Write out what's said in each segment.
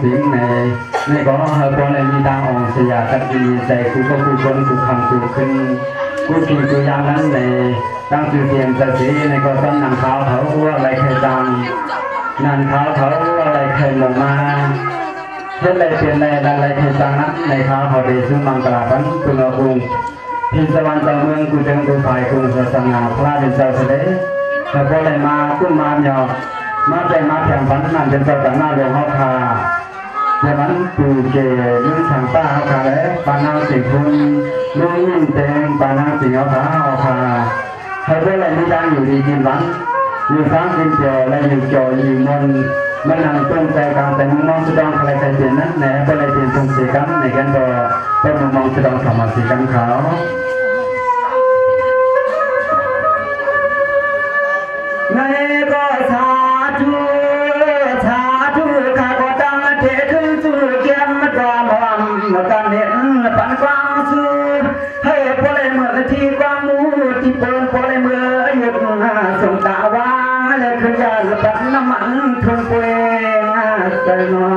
สิงในก็เฮาบ่ได้มีทางองค์สยาตัดดีใจกูก็กูคนกูคำกูขึ้นกูกินกูอย่างนั้นในตั้งชื่อเสียงจะเสียในก็ต้องนำเท้าเขาอะไรเคยจังนั่นเท้าเขาอะไรเคยลงมาเช่นไรเปลี่ยนอะไรเคยจังนั้นในเท้าเขาได้ซื้อมังกรพันธุ์กุลกรุงที่สวรรค์เมืองกูจึงกูฝ่ายกูศาสนาพระเป็นเจ้าเสด็จแต่พอได้มากุ้งมาหยอกมาใจมาแข่งพันนั่นเป็นเจ้าต่างหน้าหลวงพ่อคาแต่มันปูเกลื่นช่างป้าเขาคาแล้วปานาสิงคุณลุงยิ่งเต็งปานาสิงเขาคาเขาได้อะไรไม่ได้อยู่ดีกินวันอยู่ซ้ำกินเจอและอยู่จออยู่มนมันนั่งต้นใจกลางแต่มองสุดองอะไรใจเปลี่ยนนั้นแหน่ก็เลยเปลี่ยนทรงสีกันในกันตัวเป็นมองสุดองสมาสีกันเขาในก็สาธุข้าก็ตั้งเทขึ้นสู่เกียมมาตอมอมมากันเห็นปันกว้างสู่ให้พอเลยเมื่อที่กว้างมูที่เปิดพอเลยเมื่อหยุดส่งตาวางและขึ้นยาสปัดน้ำมันทุ่งเปลงใส่นอ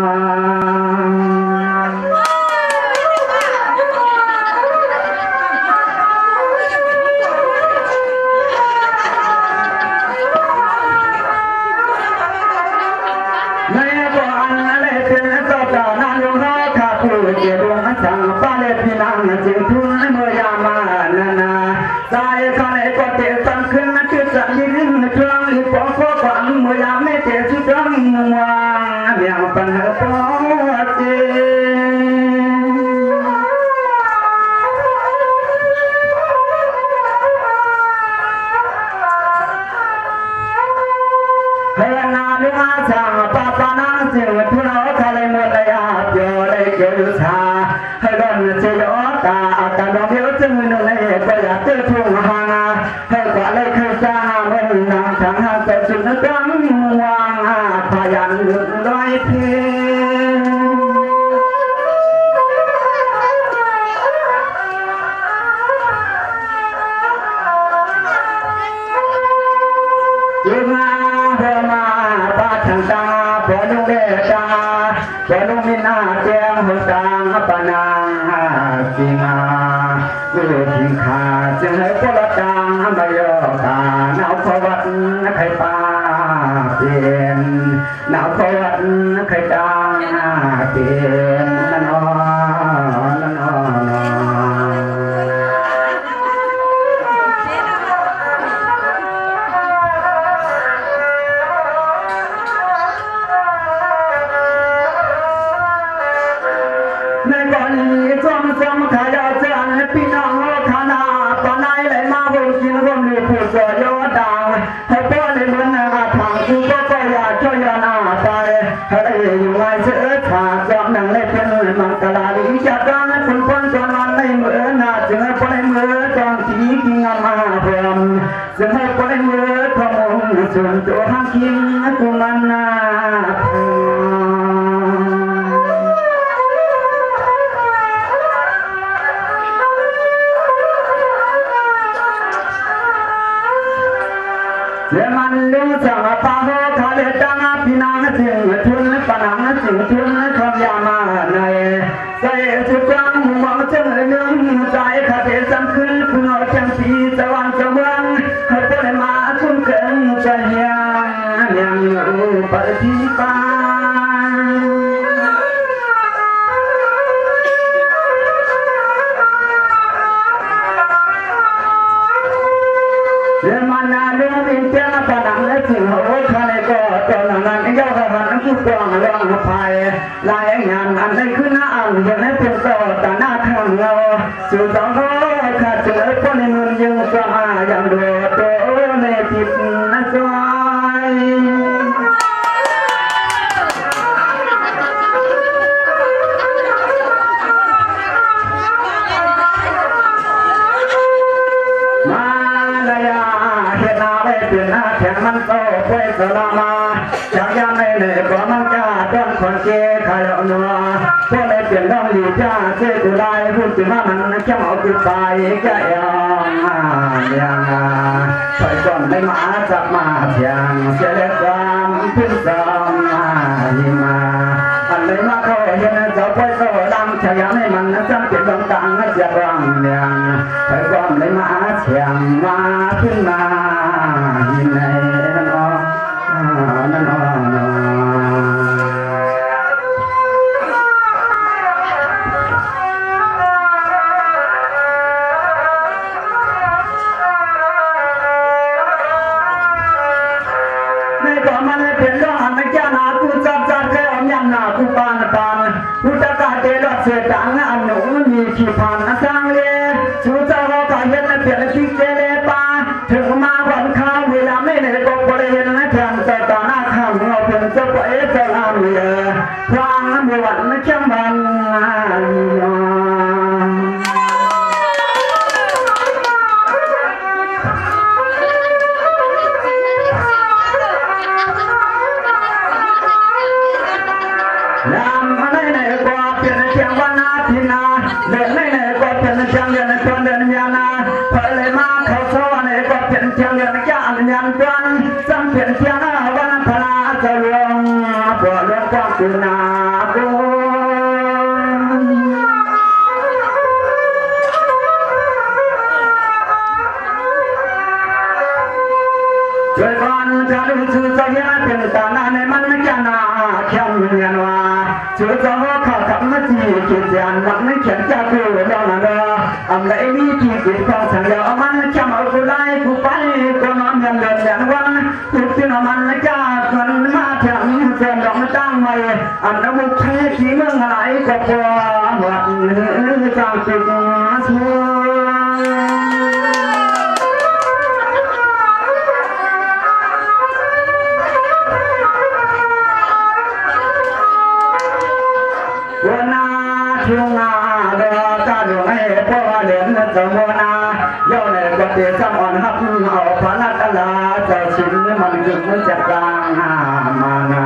นเกี่ยวกับสังปาเลพินังจึงทุนเมื่อยามานาสายข้าในก็เตะสังขึ้นคือสังยืนเครื่องหรือปองข้อความเมื่อยาไม่เตะสุดรังวางเบี่ยงปัญหาปอเจให้นาลุมาสังปาปานังจึงทุนเอาข้าในเมื่อยาเกี่ยวได้เกี่ยวชาให้ดอนเจยอตาการดองเดียวจึงนึกในก็อยากเจอทุ่งหางให้กว่าเลยคือสาเมื่อนางทางหาแต่สุดดังวางพยันร้อยเพยุมาเฮมาปาทังตาพอลุงเดตาพอลุงมินาเจียงหัวตางปนาจิงาดูทิ้งขาจึงให้พลจางมาโยกาหนาวขวัดใครปาเปลี่ยนหนาวขวัดใครจางเปลี่ยนนั่นในก่อนนี้จอมขายาเจริญพี่น้องขนาปนายไหลมาวนกินวนมีผู้เสยอดังให้ป้อนในเมืองนาทางกูก็อยากช่วยยานาไปให้อยู่ไว้เสือขาจอมนังเล่เป็นมังกรลีจัดการคุณพ้นจอมมันในเมืองนาจึงให้ป้อนในเมืองจอมที่กินงามาเพิ่มจึงให้ป้อนในเมืองขโมยส่วนตัวห้างกินกุมันนาเดี๋ยวมันเลี้ยงสังปะโหขาเลตังพินังจึงทุนปนังจึงทุนคำยามาในใจสุดกลางมองจึงเรื่องใจขาดสังขึ้นคุณเอาจังสีสวรรค์สมวังให้พลมาคุ้มเกินใจยังปฏิปาเดี๋ยวมันน่าเรื่องอินเตอร์ปนังและสิ่งหัวข้าในก็ตอนนั้นยาวหันคู่กวางเรื่องไฟลายงานอันนี้คือหน้าอ่านยังให้เป็นต่อแต่หน้าข้างเราสู่สองเขาขาดเจอคนในเมืองยังสมาอย่างโดดโตในทิพย์นักซอยเป็นหน้าแข็งมันโตไปสลามาจากยามในเหนือกว่ามันจ้าต้นคนเกยขายเอาหนัวพวกในเปลี่ยนต้องหลีจ้าเชื่อตัวได้พูดถึงว่ามันเข้มเอาคือไปแก่ยองยังไปก่อนได้มาจับมาเพียงเสียเล็กความพึ่งซ้อมยิงมาอัน เลยมาเขาเห็นเจ้าป่วยโตดังเชียงให้มันจำเป็นต้องตั้งเสียร้องเนียงไปความเลยมาเชียงมาขึ้นมาหินในนั่นอ๋อนั่นอ๋อผู้ปานปานผู้ตะกาเตลเสตังอันหนูมีขี้ผ่านสร้างเลชูเจ้าก็เห็นเปลี่ยนที่เจเลปาถึงมาวันข้าวเวลาไม่ได้ก็บริเวณนั้นแทนแต่ตาหน้าข้ามเราเป็นเจ้าไปเจ้าอาเมียพรางน้ำวันไม่ช่างบันช่วยก่อนจะดูชื่อเสียเป็นตาหน้าในมันไม่จะน่าเข้มเงียนว่าชื่อจะว่าข้าทำมาจีกิจยันมันไม่เขียนจะคือเรื่องนั้นอำไรมีที่กิจของสังเกตมันจะมากูได้กูไปก็นอนยังเดินยันวันกูที่นมันไม่จะมันมาแถมเสียงดอกไม่ตั้งไม่อันนั้นมุกใช้ที่เมืองอะไรก็พอหมดจางติดชัวช่วงนาเดือดจะดูให้พ่อเลี้ยงจมูกนาโยนในกติสมอนหับเอาพนักลาจะชิมมันกึ่งจะกลางมานา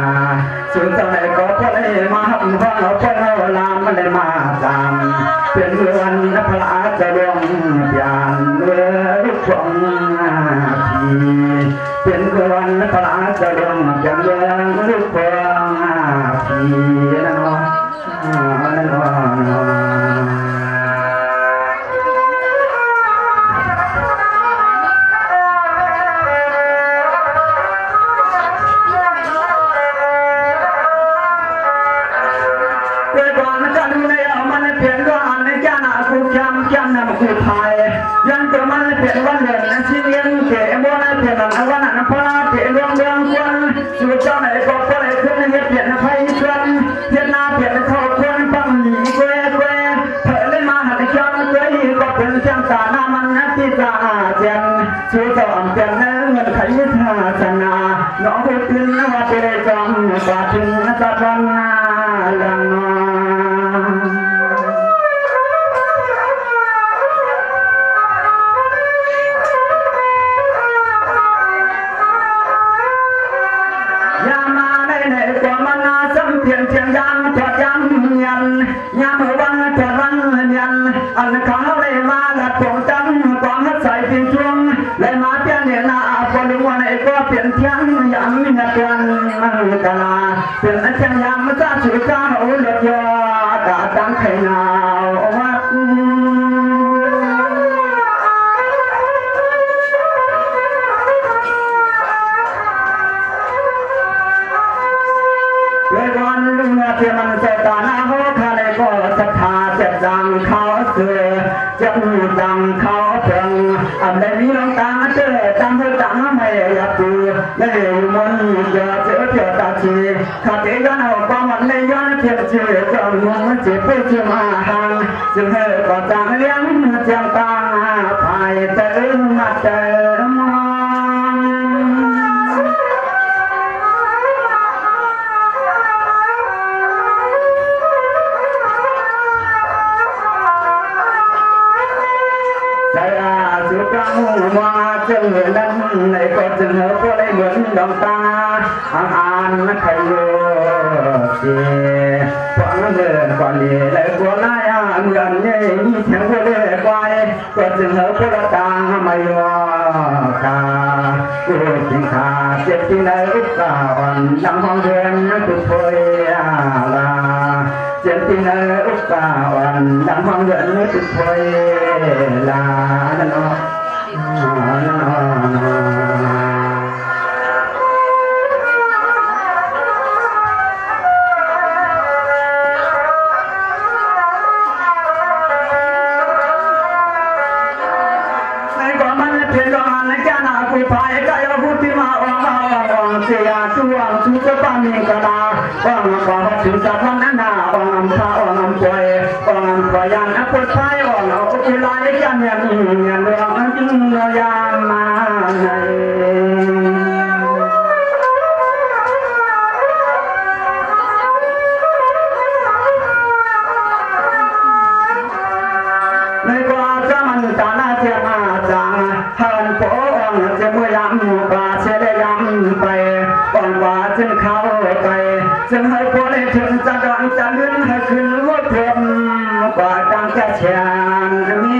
สุดท้ายก็พ่อเลยมาหับพ่อเราพ่อเราลามมันเลยมาตามเป็นเรื่องพระอาจารย์ดวงยานเรือลูกของพี่เป็นเรื่องพระอาจารย์ดวงยานเรือลูกของพี่นั่นเนาะผู้ไทยยังตัวมันเปลี่ยนวันเดือนชีวิตเก๋บัวในเปลี่ยนวันนั้นพระเก๋รวมเรื่องคนสู่เจ้าไหนก็พอได้ขึ้นในเปลี่ยนไฟชวนเปลี่ยนหน้าเปลี่ยนข้อควรฟังหนีเกวเกวเผยเลยมาหันย้อนเกยก็เป็นเชียงตาหน้ามันนักที่จะเจียนสู่เจ้าเปลี่ยนเงินไขทาสนาน้องผู้ตื่นว่าจะได้จำปาถึงจะฟังลังเพียงเพียงยันถอดยันยันยามวันถอดวันยันอันเขาเลยมาละโผล่จังความหัดใส่เพียงช่วงเลยมาเพียงเนี่ยนาพอรู้ว่าไอ้ก็เปลี่ยนเพียงยามมีนักการมันกลาเปลี่ยนเพียงยามมันจะสุดจ้าโอ้เลือดยอดาดังไข่หนาววัดเที่ยมันเสตาหน้าเขาทะเลก็ศรัทธาเจ็บดังเขาเสือเจ็บดังเขาเพิงอันใดมีน้องตาเจอจังเธอจังไม่อยากดูได้มันเจอเจอเที่ยวตาชีขัดเองย้อนเอาความหวังในย้อนเทียบเชื่อจนมองเจ็บไปเชื่อมาห่างจึงเธอก็จังเลี้ยงเจียงตาภายเติมมาเติมมาเจอนั้นในก็เจอก็ได้เหมือนดวงตาอ่านใครโยเสียฟังเดินก่อนเลยแล้วก็น่าอย่างเงินเนี่ยมีเสียงก็เลยไปก็เจอก็ละตาไม่ยอตาก็สิงขาเจ็บที่ไหนอุตส่าห์ดังห้องเดินตุกโผล่ลา เจ็บที่เนื้ออุกาวันดังห้องเดือนติดพอยลานั่นอ๋อพายกายพุทธิมาวังเสียช่วงชุกปานิกนาวังขอชุสัพนันนาวังอัมพาวังอัมป่วยวังอัมพยันพุทธายวังอุกิลายกันยันยันเรื่องอันจึงโนยามาในกว่าจะมันตาหน้าเทียมาจังหันโปจะเมื่อยำกว่าเสด็จยำไปก่อนว่าจึงเข้าไปจึงให้พวกได้ถึงจะดอนจะลื่นให้ขึ้นรถพรมกว่าดังแก่เชียนมี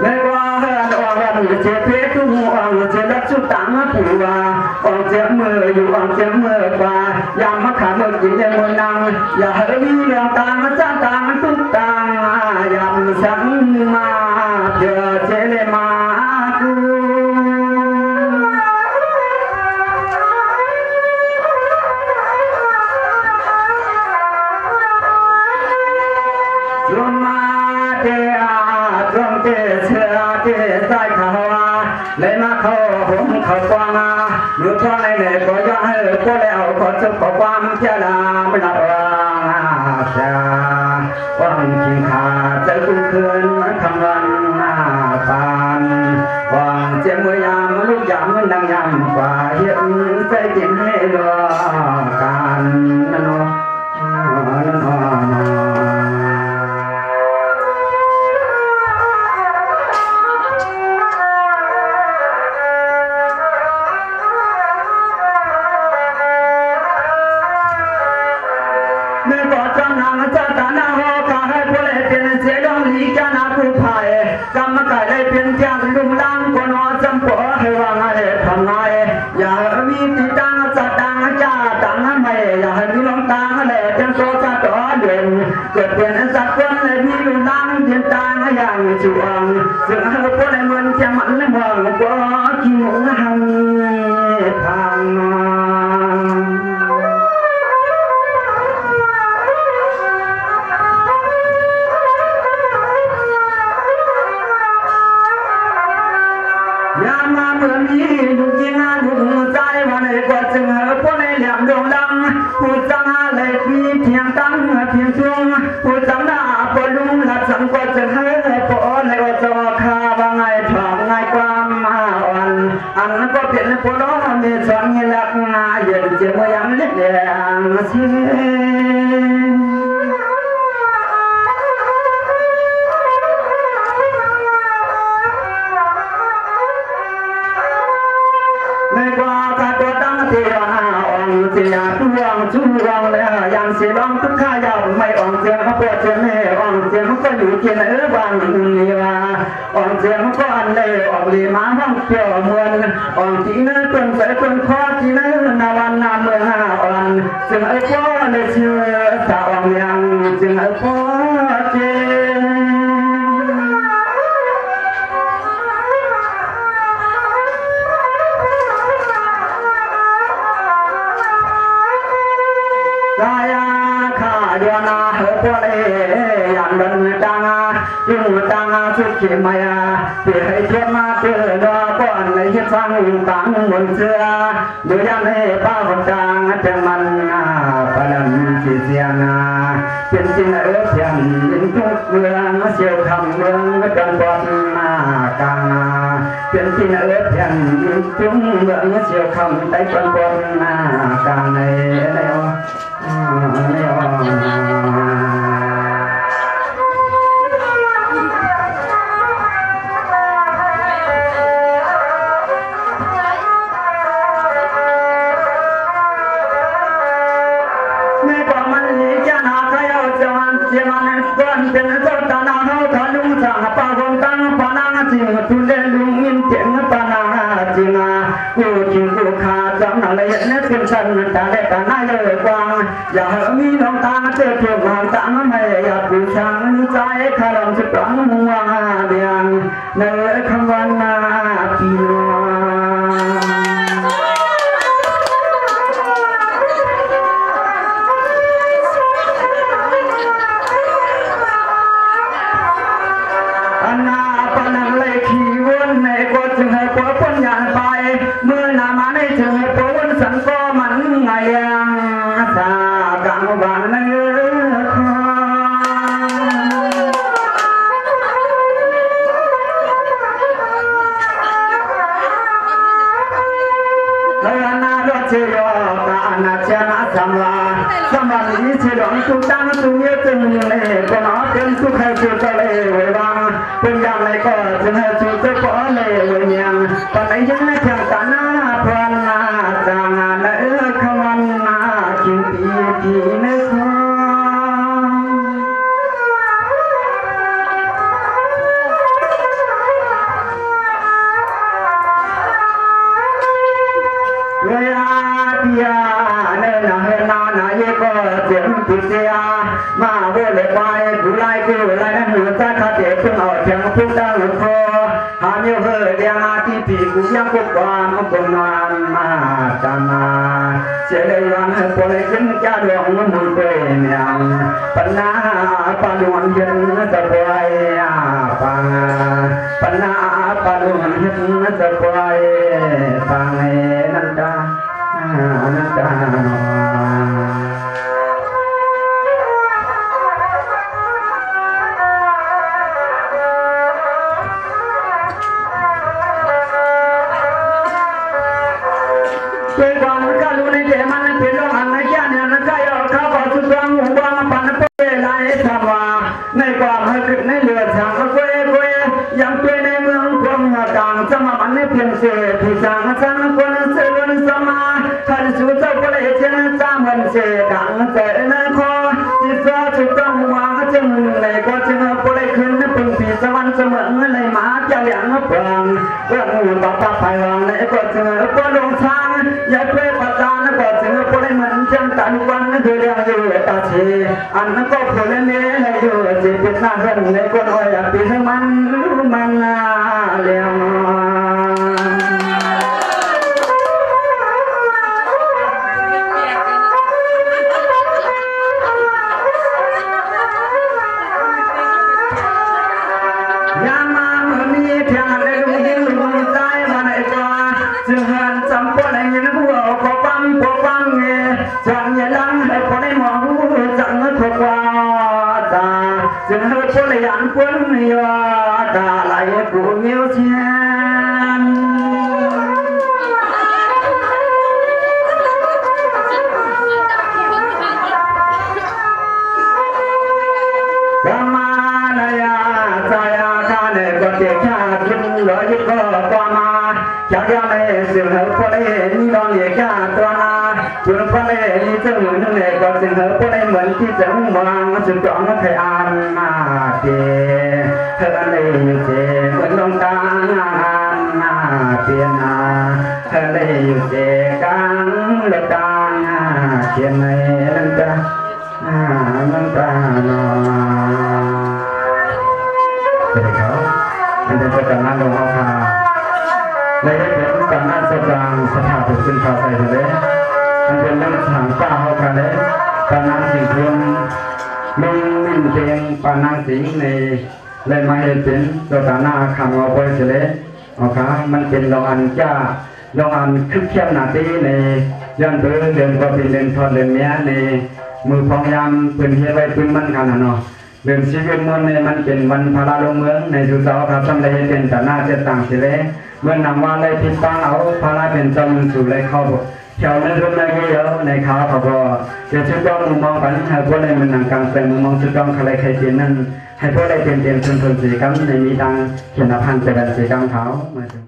ในกว่าเฮือนอวันเจ็บเพชรทุ่งอ่างเจ็บรักชุดตังผัวอ่างเจ็บมืออยู่อ่างเจ็บมือกว่ายามมาขามือกินในมือนางอย่าให้มีเรื่องต่างจ้าต่างทุกต่างยามสังมาเจอเจเลมากูจงมาเตอาจงเตเชื่อเตใจเขาเลยมาเข้าหงเข้ากวางอยู่ท้องในเนก็ยังให้ก็แล้วก็จะขอความเจ้าดาไม่ละวางชาวังกินขาใจกุ้งคืนคำวันปานวังเจ้ามือยามลูกยามนางยามกว่าเห็นใจกินให้รอการนั่นเนาะกรรมการได้เป็นเพียงลุงดังคนอจำปอให้วางอะไรทำไงอย่ามีติดตังจัดตังจ้าตังไม่อย่าให้มีลงตังอะไรเป็นโซจะต่อเด่นเกิดเป็นสักคนเลยมีลุงดังเพียงตังอย่างจวงซึ่งให้พวกในเมืองจะมันหวังว่ากินหังทางยามมาเมื่อนี้ดูกินงานดูใจวันไหนก็จึงหาพวกในเหลี่ยมดวงดังผู้จังอะไรมีเพียงตั้งเพียงช่วงผู้จังหน้าปลุงหลักสังก็จึงให้พวกในก็จะข้าบางไงถอดไงความอ่อนอันก็เป็นพวกน้องมีสอนเงี้ยหลักงาเย็นเจ็บยังเล็กแดงเสียในกว่าการตัวตั้งเทียนาอ่อนเสียทุวงชูวงเลยยังเสียร้องทุกข้ายาวไม่อ่อนเสียงเขาปวดเสียงไม่อ่อนเสียงเขาก็อยู่กินบางนี่ว่าอ่อนเสียงเขาก็อันเลยออกลีมาห้องเกี่ยวเมืองอ่อนที่เนื้อต้นใส่ต้นคอที่เนื้อนาวันนาเมืองอ่อนจึงไอ้พ่อในเชื่อสาวยังจึงไอ้พ่อเจกายข้าเดียนาเฮปวเลยันดันจังยุ่งจังสุขีมายาเพื่อให้เชื่อมาเตือนว่าก่อนในที่ฟังตังบนเสือดูยันให้ป้าคนจังจะมันปนันจีเสียงเป็นจริงเพียงยินทุกเรื่องเชี่ยวคำเมืองกันบนหน้ากลางเป็นจริงเพียงยินทุกเรื่องเชี่ยวคำได้กันบนหน้ากลางในเป็นต้นตานาเขาทะลุสั่งป่าคนตั้งปานังจิงทุเรศ ลุงยินเสียงปานาจิงากูจิงกูขาจำนั่งเลยเนื้อเป็นสันตาเล็กตาหน้าเลยกว้างอย่าเหอะมีน้องตาเจอเพียงหางตาไม่อยากบูชาใจขลมสุดหวังมัวเดียงเนื้อคำวันนาปีนเมื่อนามาในเธอปวนสันก็มันไงยังสากางบานเนื้อคอแล้วนาโรเชียกานาเชนะสัมลาสัมลานี้เชื่อทุกตั้งทุกเยอะตึงเลยก็น้อเป็นทุกใครสุดเลยวังเป็นอย่างไรก็จะให้สุดจะพอเลยยังตอนไหนยังไม่เพียงตาหน้าพรนาจางานเอื้อขวันนาคิวปีกีเนื้อคอเวียดียเนื้อนาเฮนานาเยก็เจ็บติดเสียมาเวลไปกุไลกุไลนั้นหนูจะขัดเจ็บเพิ่งเอาเพียงพูดดังคอหาเมียเฮเดียงที่ปีกุยังกุกวานบนนานมาจามาเสียเลยวันปล่อยขึ้นจ้าดวงมือเป็นยังปัญหาปานวนเย็นจะปล่อยปังปัญหาปานวนเย็นจะปล่อยปังนันดานันดาเป็นความการรู้ในเรื่องมันเป็นเรื่องอะไรอย่างนี้นะใครเอาข้าวสุดวางหัวมาปั่นเพื่อไรทว่าในความให้ขึ้นในเรือทางก็เว้ยยังเป็นในเมืองกรุงต่างสมัมันในเพียงเสียผู้สร้างสรรค์คนเสื่อมสมาท่านสู่เจ้าก็เลยเช่นจ้ามันเสียดังแต่ในคอจิตว่าจุดต้องวางจึงในก็จึงก็เลยขึ้นในปุ่มผีสวรรค์เสมอในมาเจ้าอย่างเปล่งเรื่องมูลต่อตาภายหลังในก็จึงก็ลงทางอย่าเพื่อประจานก็จึงก็เลยเหมือนจังตันวันคือเรื่องอยู่ตาชีอันนั้นก็ผลเนื้อให้อยู่จิตเป็นหน้าเรื่องในคนอ้อยปีทั้งมันเลี้ยงจึงให้ผู้เลี้ยงผู้มีว่าตาไหลผู้มีเชียนกามาลายาใจอาคาเนก็เจ้าชาติลอยก็กว่ามาจากยังในสิ่งให้ผู้เลี้ยงนี่ลองเลี้ยงตัวนาจนผู้เลี้ยงนี่จึงนั่นเองก็จึงให้ผู้เลี้ยงเหมือนที่จะวางจึงต้องให้อ่านมาเจเธอเลยอยู่เจเหมือนดวงตาเพียนาเธอเลยอยู่เจกังเล็กตาเขียนในลังตาลังตาโนเป็นเขาเป็นตัวการนั่งลงเอาขาในเรื่องการนั่งแสดงสถาปัตย์ขึ้นข่าวใส่เลยมันเป็นเรื่องทางป้าเขากันเลยการนั่งสิ่งเพื่อนลุงมิ่งเตียงปานังสิงในเลยมาเห็นเป็นตัวตาหน้าคำเอาไปเฉลยเอาขามันเป็นลองอันจ้าลองอันคึกเข้มหนาทีในย้อนเบอร์เดินก็เป็นเดินทอดเดินเนี้ยในมือพองยามปืนเฮียไว้ปืนมันกันเนาะเดินชีวิตมันในมันเป็นวันพาราลงเมืองในสุสาวครับทำได้เป็นตาหน้าเจ็ดต่างเฉลยเมื่อนำว่าเลยพิปังเอาพาราเป็นจำสู่เลยเข้าเที่ยวในรุ่นในเยอะในขาเขาก็จะชุดต้องมุมมองกันให้พวกในมันหนังกลางเป็นมุมมองชุดต้องใครใครเจียนนั่นให้พวกในเปลี่ยนชนสีกัมในมีทางเขียนพันธ์เป็นสีกัมเขามา